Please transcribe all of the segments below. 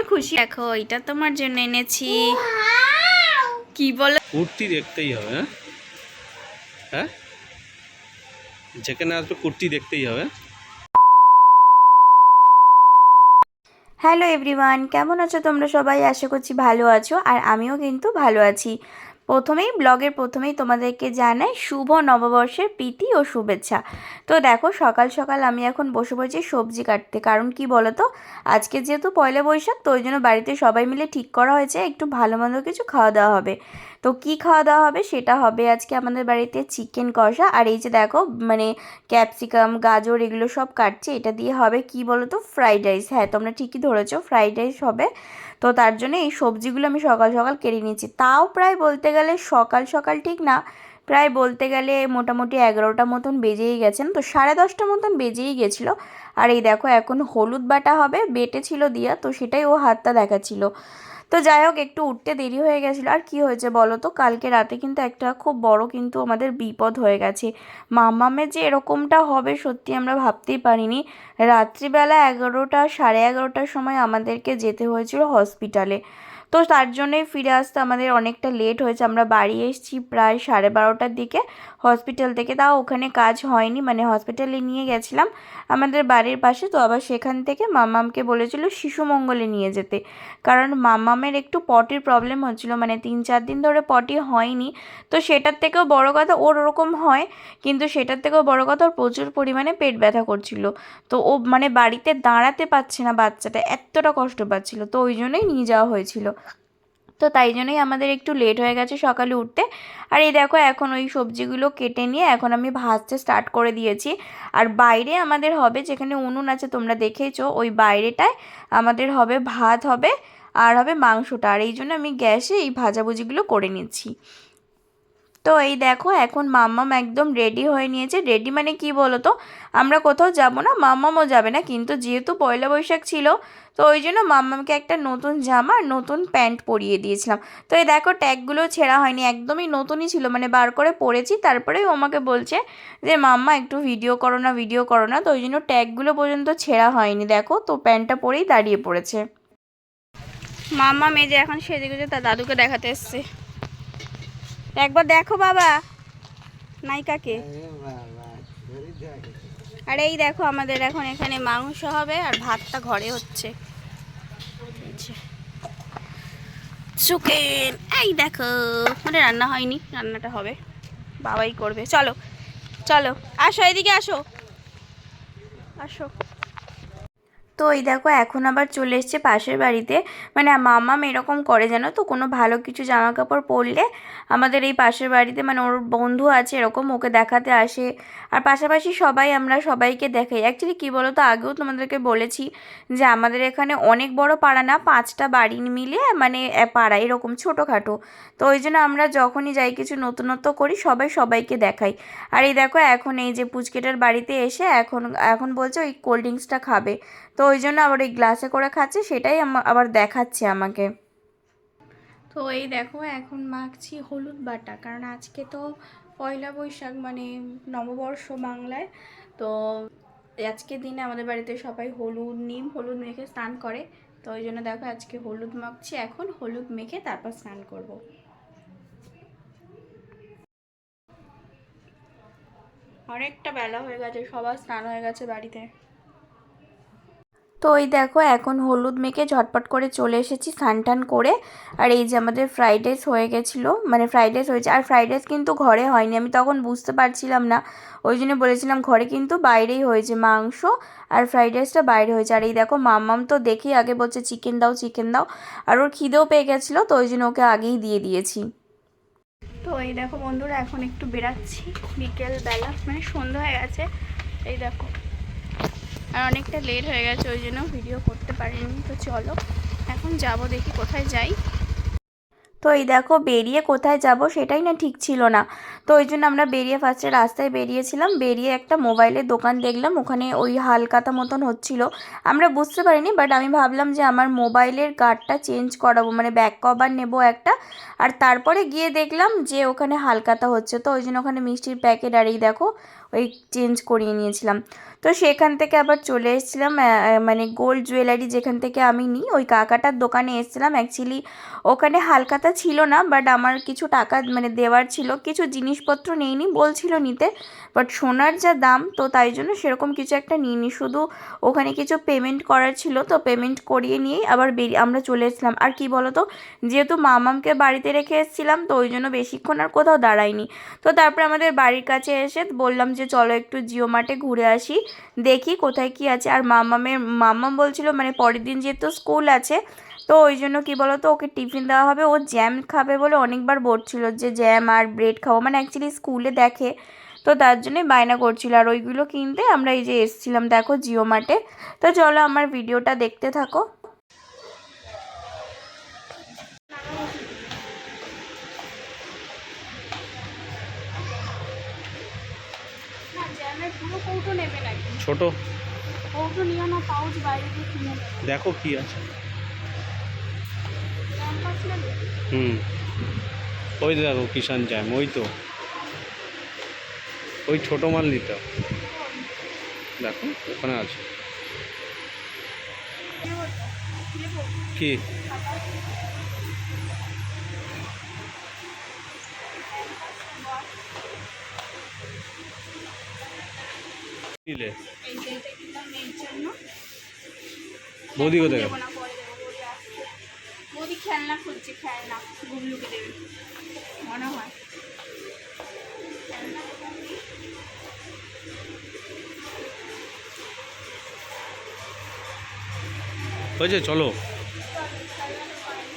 খুশি। দেখো এটা তোমার জন্য এনেছি। কি বলো? কুর্তি দেখতেই হবে। হ্যাঁ হ্যাঁ, যেখানে আসবে কুর্তি দেখতেই হবে। হ্যালো এভরিওয়ান, কেমন আছো তোমরা সবাই? আশা করছি ভালো আছো, আর আমিও কিন্তু ভালো আছি। ব্লগের প্রথমেই তোমাদেরকে জানাই শুভ নববর্ষের প্রীতি ও শুভেচ্ছা। তো দেখো সকাল সকাল আমি এখন বসে পড়েছি সবজি কাটতে, কারণ কি বলো তো, আজকে যেহেতু পয়লা বৈশাখ, তো ওই জন্য বাড়িতে সবাই মিলে ঠিক করা হয়েছে একটু ভালো মন্দ কিছু খাওয়া দাওয়া হবে। তো কি খাওয়া দাওয়া হবে সেটা হবে আজকে আমাদের বাড়িতে চিকেন কষা, আর এই যে দেখো মানে ক্যাপসিকাম গাজর এগুলো সব কাটছি, এটা দিয়ে হবে কি বলো তো, ফ্রাইড রাইস। হ্যাঁ তোমরা ঠিকই ধরেছো, ফ্রাইড রাইস হবে। তো তার জন্য এই সবজিগুলো আমি সকাল সকাল কেটে নিয়েছি, তাও প্রায় বলতে গেলে সকাল সকাল ঠিক না, প্রায় বলতে গেলে মোটামুটি 11টা মতন বেজেই গেছেন, তো 10:30 মতন বেজেই গেছিলো। আর এই দেখো এখন হলুদ বাটা হবে, বেটেছিল দিয়া, তো সেটাই ও হাতটা দেখাচ্ছিল। তো যাই হোক একটু উঠতে দেরি হয়ে গেছিলো। আর কি হয়েছে বলো তো, কালকে রাতে কিন্তু একটা খুব বড় কিন্তু আমাদের বিপদ হয়ে গেছে। মামামের যে এরকমটা হবে সত্যি আমরা ভাবতেই পারিনি। রাত্রিবেলা 11টা 11:30টার সময় আমাদেরকে যেতে হয়েছিল হসপিটালে। তো তার জন্যই ফিরে আসতে আমাদের অনেকটা লেট হয়েছে, আমরা বাড়ি এসেছি প্রায় 12:30টার দিকে হসপিটাল থেকে। তাও ওখানে কাজ হয়নি, মানে হসপিটালে নিয়ে গেছিলাম আমাদের বাড়ির পাশে, তো আবার সেখান থেকে মামামকে বলেছিল শিশু মঙ্গলে নিয়ে যেতে, কারণ মামামের একটু পটির প্রবলেম হচ্ছিলো, মানে 3-4 দিন ধরে পটি হয়নি। তো সেটার থেকেও বড় কথা, ওর ওরকম হয় কিন্তু সেটার থেকেও বড় কথা ওর প্রচুর পরিমাণে পেট ব্যথা করছিল। তো ও মানে বাড়িতে দাঁড়াতে পারছে না, বাচ্চাটা এতটা কষ্ট পাচ্ছিল, তো ওই জন্যই নিয়ে যাওয়া হয়েছিল। তো তাই জন্যই আমাদের একটু লেট হয়ে গেছে সকালে উঠতে। আর এই দেখো এখন ওই সবজিগুলো কেটে নিয়ে এখন আমি ভাজতে স্টার্ট করে দিয়েছি। আর বাইরে আমাদের হবে, যেখানে উনুন আছে তোমরা দেখেইছো, ওই বাইরেটায় আমাদের হবে ভাত হবে আর হবে মাংসটা, আর এই জন্য আমি গ্যাসে এই ভাজাভুজিগুলো করে নিচ্ছি। তো এই দেখো এখন মাম্মাম একদম রেডি হয়ে নিয়েছে। রেডি মানে কি বলো তো, আমরা কোথাও যাব না, মাম্মামও যাবে না, কিন্তু যেহেতু পয়লা বৈশাখ ছিল, তো ওই জন্য মাম্মামকে একটা নতুন জামা আর নতুন প্যান্ট পরিয়ে দিয়েছিলাম। তো এই দেখো ট্যাগগুলো ছেঁড়া হয়নি, একদমই নতুনই ছিল, মানে বার করে পরেছি। তারপরেই ও আমাকে বলছে যে মাম্মা একটু ভিডিও করো না, ভিডিও করো না, তো ওই জন্য ট্যাগগুলো পর্যন্ত ছেঁড়া হয়নি। দেখো তো প্যান্টটা পরেই দাঁড়িয়ে পড়েছে। মাম্মা মেজে এখন সেজে গুজে তার দাদুকে দেখাতে এসছে। একবার দেখো বাবা নায়িকাকে। আর এই দেখো আমাদের এখন এখানে মাংস হবে আর ভাতটা ঘরে হচ্ছে। চিকেন এই দেখো, মানে রান্না হয়নি, রান্নাটা হবে, বাবাই করবে। চলো চলো আসো, এদিকে আসো, আসো। তো এই দেখো এখন আবার চলে এসছে পাশের বাড়িতে, মানে মামাম এরকম করে জানো তো, কোনো ভালো কিছু জামা কাপড় পরলে আমাদের এই পাশের বাড়িতে, মানে ওর বন্ধু আছে এরকম, ওকে দেখাতে আসে। আর পাশাপাশি সবাই আমরা সবাইকে দেখাই। অ্যাকচুয়ালি কী বলো তো, আগেও তোমাদেরকে বলেছি যে আমাদের এখানে অনেক বড় পাড়া না, 5টা বাড়ি মিলিয়ে মানে পাড়া এরকম ছোটোখাটো। তো ওই জন্য আমরা যখনই যাই কিছু নতুনত্ব করি সবাই সবাইকে দেখাই। আর এই দেখো এখন এই যে পুচকেটার বাড়িতে এসে এখন এখন বলছে ওই কোল্ড ড্রিঙ্কসটা খাবে, তো ওই জন্য আবার এই গ্লাসে করে খাচ্ছে, সেটাই আবার দেখাচ্ছে আমাকে। তো এই দেখো এখন মাখছি হলুদ বাটা, কারণ আজকে তো পয়লা বৈশাখ, মানে নববর্ষ বাংলায়। তো আজকের দিনে আমাদের বাড়িতে সবাই নিম হলুদ মেখে স্নান করে, তো ওই জন্য দেখো আজকে হলুদ মাখছি, এখন হলুদ মেখে তারপর স্নান করব। অনেকটা বেলা হয়ে গেছে, সবার স্নান হয়ে গেছে বাড়িতে। তো ওই দেখো এখন হলুদ মেখে ঝটপট করে চলে এসেছি স্নান টান করে। আর এই যে আমাদের ফ্রাইড রাইস হয়ে গেছিলো, মানে ফ্রাইড রাইস হয়েছে, আর ফ্রাইড রাইস কিন্তু ঘরে হয়নি, আমি তখন বুঝতে পারছিলাম না, ওই জন্য বলেছিলাম ঘরে, কিন্তু বাইরেই হয়েছে, মাংস আর ফ্রাইড রাইসটা বাইরে হয়েছে। আর এই দেখো মাম্মাম তো দেখি আগে বলছে চিকেন দাও চিকেন দাও, আর ওর খিদেও পেয়ে গেছিলো, তো ওই জন্য ওকে আগেই দিয়ে দিয়েছি। তো এই দেখো বন্ধুরা এখন একটু বেরাচ্ছি, বিকেলবেলা মানে সন্ধ্যা হয়ে গেছে, এই দেখো আর অনেকটা লেট হয়ে গেছে, ওই জন্য ভিডিও করতে পারিনি। তো চলো এখন যাব, দেখি কোথায় যাই। তো এই দেখো বেরিয়ে কোথায় যাব সেটাই না ঠিক ছিল না, তো ওই জন্য আমরা বেরিয়ে ফার্স্টে রাস্তায় বেরিয়েছিলাম, বেরিয়ে একটা মোবাইলের দোকান দেখলাম, ওখানে ওই হালকাতা মতন হচ্ছিল, আমরা বুঝতে পারিনি, বাট আমি ভাবলাম যে আমার মোবাইলের গার্ডটা চেঞ্জ করাবো, মানে ব্যাক কভার নেব একটা। আর তারপরে গিয়ে দেখলাম যে ওখানে হালকাতা হচ্ছে, তো ওই জন্য ওখানে মিষ্টির প্যাকেট, আর এই দেখো ওই চেঞ্জ করিয়ে নিয়েছিলাম। তো সেখান থেকে আবার চলে এসেছিলাম মানে গোল্ড জুয়েলারি যেখান থেকে আমি নিই ওই কাকাটার দোকানে এসেছিলাম। অ্যাকচুয়ালি ওখানে হালখাতা ছিল না, বাট আমার কিছু টাকা মানে দেওয়ার ছিল, কিছু জিনিসপত্র নেইনি বলছিল নিতে, বাট সোনার যা দাম তো তাই জন্য সেরকম কিছু একটা নিইনি, শুধু ওখানে কিছু পেমেন্ট করার ছিল, তো পেমেন্ট করিয়ে নিয়েই আবার আমরা চলে এসেছিলাম। আর কি বলো তো, যেহেতু মামামকে বাড়িতে রেখে এসেছিলাম তো ওই জন্য বেশিক্ষণ আর কোথাও দাঁড়াইনি। তো তারপরে আমাদের বাড়ির কাছে এসে বললাম যে চলো একটু জিও মার্টে ঘুরে আসি, দেখি কোথায় কি আছে। আর মাম্মাম বলছিল মানে পরের দিন যেহেতু স্কুল আছে তো ওই জন্য কি বলো তো ওকে টিফিন দেওয়া হবে, ও জ্যাম খাবে বলে অনেকবার বলছিল যে জ্যাম আর ব্রেড খাবো, মানে অ্যাকচুয়ালি স্কুলে দেখে তো তার জন্যই বায়না করছিল। আর ওইগুলো কিনতে আমরা এই যে এসছিলাম দেখো জিও মার্টে। তো চলো আমার ভিডিওটা দেখতে থাকো। না জ্যামের পুরো কৌটো নেবে নাকি? ছোট কৌটো নিও না, পাউচ বাইরে দিয়ে কিনে নেবে। দেখো কি আছে। জ্যাম পাস নেবে? ওই দেখো কিষান জ্যাম, ওই তো ওই ছোট মাল নিতে হবে। দেখো ওখানে আছে নেবো তো, নেবো। কি নিলে। এই যে এটা কিনলাম মেয়ের জন্য। বৌদি কোথায় দেবো গেল? না, পরে দেবো, বৌদি আসছে। বৌদি খেলনা খুঁজছে, খেলনা গুবলুকে দেবে মনে হয়। খেলনা কোথায় নেই? হয়েছে চলো।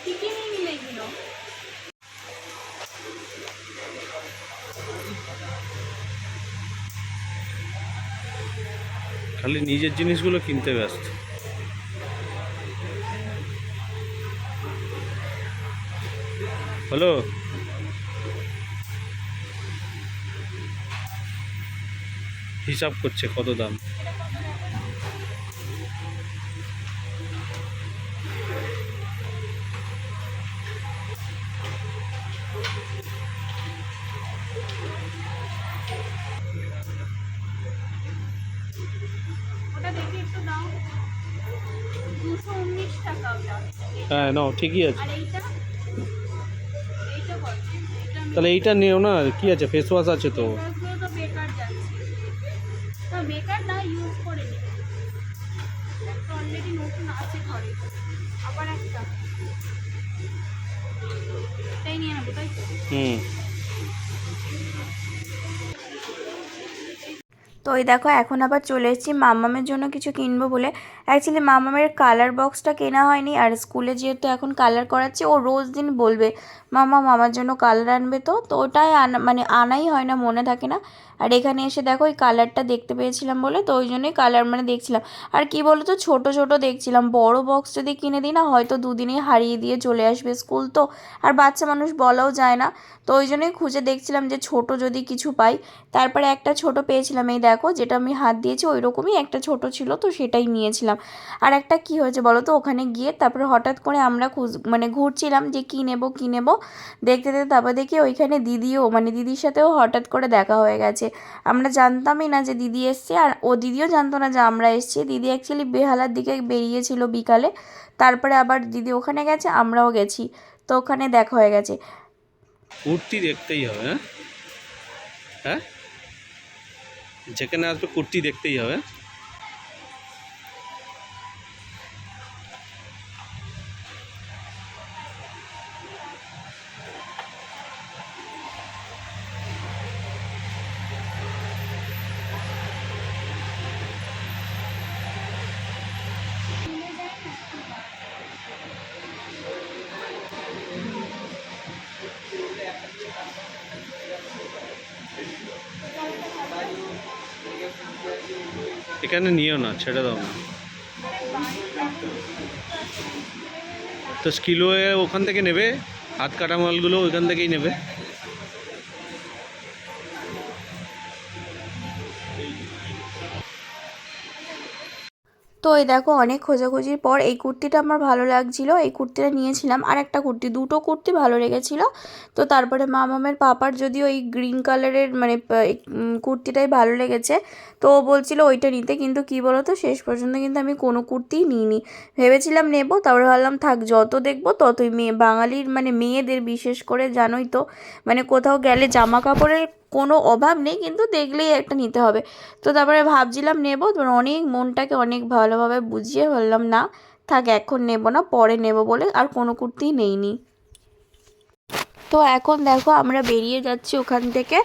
কি কি নিয়ে নিলে এগুলো? খালি নিজের জিনিসগুলো কিনতে ব্যস্ত। হ্যালো, হিসাব করছে কত দাম। ওটা দেখে একটু দাও। 219 টাকা ওটা। হ্যাঁ নাও, ঠিকই আছে। আর এইটা? এইটা কত? এটা তাহলে এইটা নিও না, কি আছে, ফেস ওয়াশ আছে তো। ফেসগুলো তো বেকার যাচ্ছে। তো বেকার না, ইউজ করে নিবে। একটা অলরেডি নতুন আছে ঘরে, আবার একটা এটাই নিয়ে নেবো, তাই তো? তো ওই দেখো এখন আবার চলে এসেছি মাম্মামের জন্য কিছু কিনবো বলে। অ্যাকচুয়ালি মাম্মামের কালার বক্সটা কেনা হয়নি, আর স্কুলে যেহেতু এখন কালার করাচ্ছে ও রোজ দিন বলবে মাম্মা আমার জন্য কালার আনবে, তো ওটাই মানে আনাই হয় না, মনে থাকে না। আর এখানে এসে দেখো ওই কালারটা দেখতে পেয়েছিলাম বলে তো ওই জন্যই কালার মানে দেখছিলাম। আর কি বলো তো ছোটো ছোটো দেখছিলাম, বড় বক্স যদি কিনে দিই না হয়তো দুদিনেই হারিয়ে দিয়ে চলে আসবে স্কুল তো, আর বাচ্চা মানুষ বলাও যায় না, তো ওই জন্যই খুঁজে দেখছিলাম যে ছোট যদি কিছু পাই। তারপরে একটা ছোট পেয়েছিলাম, এই দেখো যেটা আমি হাত দিয়েছি ওই রকমই একটা ছোট ছিল তো সেটাই নিয়েছিলাম। আর একটা কি হয়েছে বলো তো, ওখানে গিয়ে তারপরে হঠাৎ করে আমরা মানে ঘুরছিলাম যে কী নেবো কী নেবো, দেখতে দেখতে তারপর দেখি ওইখানে দিদিও মানে দিদির সাথেও হঠাৎ করে দেখা হয়ে গেছে। আমরা জানতামই না যে দিদি এসছে, আর ও দিদিও জানতো না যে আমরা এসছি। দিদি অ্যাকচুয়ালি বেহালার দিকে বেরিয়েছিল বিকালে, তারপরে আবার দিদি ওখানে গেছে আমরাও গেছি, তো ওখানে দেখা হয়ে গেছে। কুর্তি দেখতেই হবে। হ্যাঁ হ্যাঁ, যেখানে আসবে কুর্তি দেখতেই হবে। এখানে নিও না, ছেড়ে দাও না। তো স্কিলোয়ে ওখান থেকে নেবে, হাত কাটা মালগুলো ওইখান থেকেই নেবে। তো এই দেখো অনেক খোঁজাখুঁজির পর এই কুর্তিটা আমার ভালো লাগছিল, এই কুর্তিটা নিয়েছিলাম। আর একটা কুর্তি, দুটো কুর্তি ভালো লেগেছিলো। তো তারপরে মামামের পাপার যদিও ওই গ্রিন কালারের মানে কুর্তিটাই ভালো লেগেছে, তো ও বলছিল ওইটা নিতে। কিন্তু কী বলো তো, শেষ পর্যন্ত কিন্তু আমি কোনো কুর্তিই নিইনি। ভেবেছিলাম নেবো, তারপরে ভাবলাম থাক, যত দেখবো ততই। বাঙালির মানে মেয়েদের বিশেষ করে জানোই তো, মানে কোথাও গেলে জামা কাপড়ের কোনো অভাব নেই, কিন্তু দেখলেই একটা নিতে হবে। তো তারপরে ভাবছিলাম নেবো, তো অনেক মনটাকে অনেক ভালোভাবে বুঝিয়ে বললাম না থাক, এখন নেবো না, পরে নেবো বলে আর কোনো কুর্তিই নেইনি। তো এখন দেখো আমরা বেরিয়ে যাচ্ছি ওখান থেকে।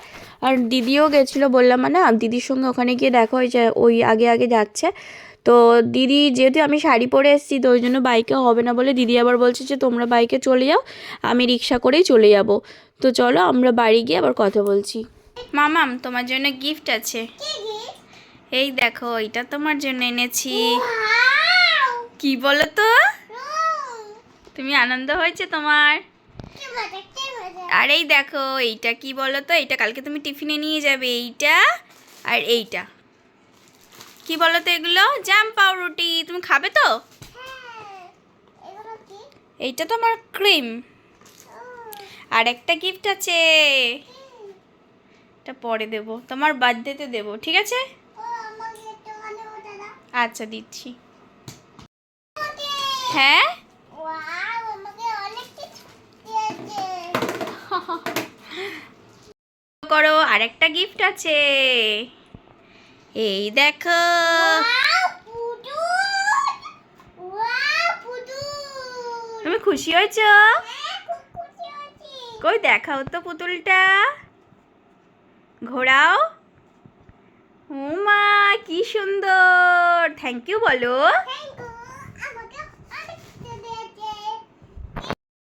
আর দিদিও গেছিলো, বললাম মানে দিদির সঙ্গে ওখানে গিয়ে দেখা হয়েছে, ওই আগে আগে যাচ্ছে। তো দিদি, যেহেতু আমি শাড়ি পরে এসেছি, তো ওই জন্য বাইকে হবে না বলে দিদি আবার বলছে যে তোমরা বাইকে চলে যাও, আমি রিক্সা করেই চলে যাব। তো চলো আমরা বাড়ি গিয়ে আবার কথা বলছি। মামাম, তোমার জন্য গিফট আছে। এই দেখো, এটা তোমার জন্য এনেছি। কি বলো তো, তুমি আনন্দ হয়েছে তোমার? আর এই দেখো, এইটা কি বলো তো, এইটা কালকে তুমি টিফিনে নিয়ে যাবে। এইটা আর এইটা কি বলো তো, এগুলো জ্যাম পাউরুটি, তুমি খাবে তো? এইটা তোমার ক্রিম। আর একটা গিফট আছে, এটা পরে দেবো, তোমার বার্থডেতে দেবো, ঠিক আছে? আচ্ছা দিচ্ছি। হ্যাঁ করো, আর একটা গিফট আছে, এই দেখো। তুমি খুশি হয়েছ? কই দেখাও তো পুতুলটা, ঘোরাও। ও মা, কি সুন্দর, থ্যাংক ইউ বলো।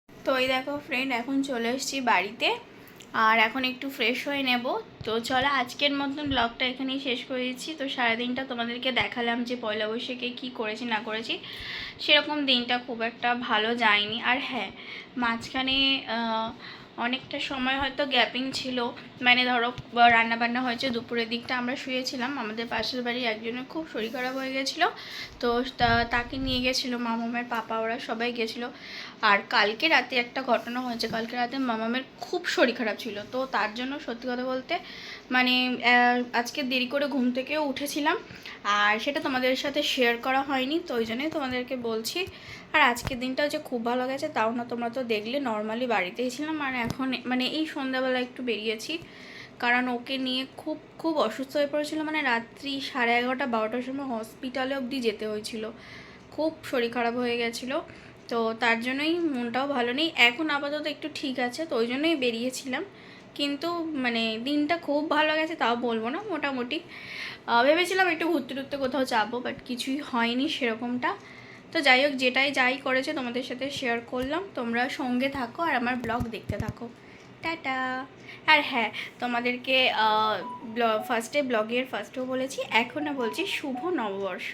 তো এই দেখো ফ্রেন্ড, এখন চলে এসেছি বাড়িতে, আর এখন একটু ফ্রেশ হয়ে নেব। তো চলো আজকের মতন ব্লগটা এখানেই শেষ করে দিচ্ছি। তো সারাদিনটা তোমাদেরকে দেখালাম যে পয়লা বৈশাখে কী করেছি না করেছি। সেরকম দিনটা খুব একটা ভালো যায়নি। আর হ্যাঁ, মাঝখানে অনেকটা সময় হয়তো গ্যাপিং ছিল, মানে ধরো রান্নাবান্না হয়েছে, দুপুরের দিকটা আমরা শুয়েছিলাম। আমাদের পাশের বাড়ির একজনের খুব শরীর খারাপ হয়ে গেছিলো, তো তাকে নিয়ে গেছিলো মামামের পাপা, ওরা সবাই গেছিলো। আর কালকে রাতে একটা ঘটনা হয়েছে, কালকে রাতে মামামের খুব শরীর খারাপ ছিল, তো তার জন্য সত্যি কথা বলতে মানে আজকে দেরি করে ঘুম থেকেও উঠেছিলাম, আর সেটা তোমাদের সাথে শেয়ার করা হয়নি, তো ওই জন্যই তোমাদেরকে বলছি। আর আজকের দিনটাও যে খুব ভালো গেছে তাও না, তোমরা তো দেখলে নর্মালি বাড়িতেই ছিলাম। আর এখন মানে এই সন্ধ্যাবেলা একটু বেরিয়েছি, কারণ ওকে নিয়ে খুব খুব অসুস্থ হয়ে পড়েছিল, মানে রাত্রি 11:30 12টার সময় হসপিটালে অবধি যেতে হয়েছিল, খুব শরীর খারাপ হয়ে গেছিলো। তো তার জন্যই মনটাও ভালো নেই, এখন আপাতত একটু ঠিক আছে, তো ওই জন্যই বেরিয়েছিলাম। কিন্তু মানে দিনটা খুব ভালো গেছে তাও বলবো না, মোটামুটি। ভেবেছিলাম একটু ঘুরতে টুরতে কোথাও যাবো, বাট কিছুই হয়নি সেরকমটা। তো যাই হোক, যাই করেছে তোমাদের সাথে শেয়ার করলাম। তোমরা সঙ্গে থাকো আর আমার ব্লগ দেখতে থাকো। টাটা। আর হ্যাঁ, তোমাদেরকে ব্লগের ফার্স্টেও বলেছি, এখনও বলছি, শুভ নববর্ষ।